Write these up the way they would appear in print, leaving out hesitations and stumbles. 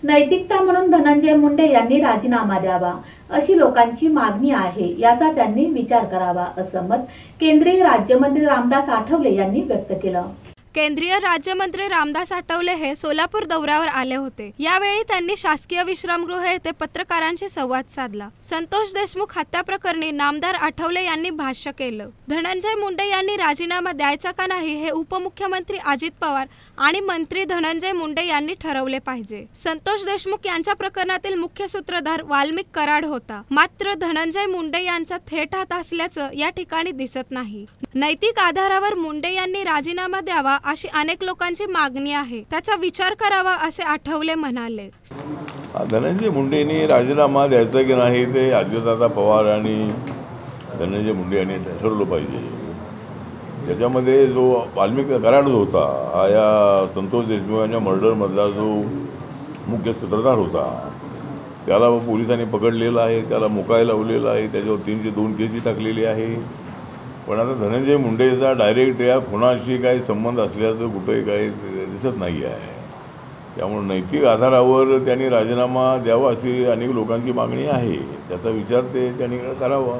नैतिकता म्हणून धनंजय मुंडे यांनी राजीनामा द्यावा अशी लोकांची मागणी आहे, याचा त्यांनी विचार करावा असं मत केंद्रीय राज्यमंत्री रामदास आठवले यांनी व्यक्त केलं। केंद्रीय राज्यमंत्री रामदास आठवले हे सोलापूर दौऱ्यावर आले होते। यावेळी त्यांनी शासकीय विश्रामगृह येथे पत्रकारांशी संवाद साधला। संतोष देशमुख हत्या प्रकरणी नामदार आठवले यांनी भाष्य केलं। धनंजय मुंडे यांनी राजीनामा द्यायचा का नाही हे उपमुख्यमंत्री अजित पवार आणि मंत्री धनंजय मुंडे यांनी ठरवले पाहिजे। संतोष देशमुख यांच्या प्रकरणातील मुख्य सूत्रधार वाल्मिक कराड होता, मात्र धनंजय मुंडे यांचा थेट हात असल्याचं या ठिकाणी दिसत नाही। नैतिक आधारावर मुंडे यांनी राजीनामा द्यावा अशी अनेक लोकांची मागणी आहे, त्याचा विचार करावा असे आठवले म्हणाले। धनंजय मुंडेंनी राजीनामा द्यायचा की नाही ते अजितदादा पवार आणि धनंजय मुंडे यांनी ठरवलं पाहिजे। त्याच्यामध्ये जो वाल्मिक कराड होता हा या संतोष देशमुख यांच्या मर्डरमधला जो मुख्य सूत्रधार होता, त्याला पोलिसांनी पकडलेला आहे, त्याला मुकायला लावलेला आहे, त्याच्यावर 302 केसी टाकलेली आहे। पण आता धनंजय मुंडेचा डायरेक्ट या खुनाशी काही संबंध असल्याचं कुठेही काही दिसत नाही आहे। त्यामुळे नैतिक आधारावर त्यांनी राजीनामा द्यावा अशी अनेक लोकांची मागणी आहे, त्याचा विचार त्यांनी करावा।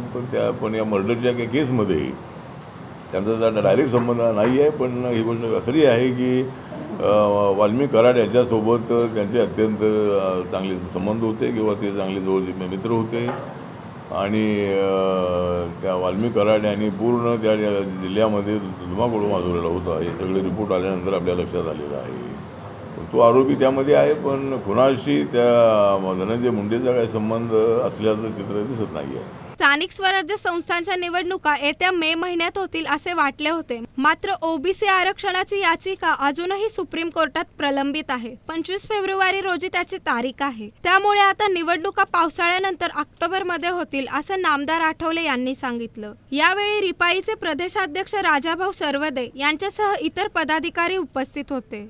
पण या मर्डरच्या केसमध्ये त्यांचा डायरेक्ट संबंध नाही आहे। पण ही गोष्ट खरी आहे की वाल्मिक कराड याच्यासोबत त्यांचे अत्यंत चांगले संबंध होते किंवा ते चांगले जवळचे मित्र होते आणि त्या वाल्मिक कराड यांनी पूर्ण त्या जिल्ह्यामध्ये धुमाकूळ माजवलेला होता। हे सगळे रिपोर्ट आल्यानंतर आपल्या लक्षात आलेलं आहे। तो आरोपी त्यामध्ये आहे, पण खुनाशी त्या धनंजय मुंडेचा काही संबंध असल्याचं चित्र दिसत नाही आहे। स्थानिक स्वराज्य संस्थांच्या निवडणुका येत्या मे महिन्यात होतील असे वाटले होते, मात्र ओबीसी आरक्षणाची याचिका अजूनही सुप्रीम कोर्टात प्रलंबित आहे। 25 फेब्रुवारी रोजी त्याची तारीख आहे, त्यामुळे आता निवडणुका पावसाळ्यानंतर ऑक्टोबरमध्ये होतील असं नामदार आठवले यांनी सांगितलं। यावेळी रिपाईचे प्रदेशाध्यक्ष राजाभाऊ सरवदे यांच्यासह इतर पदाधिकारी उपस्थित होते।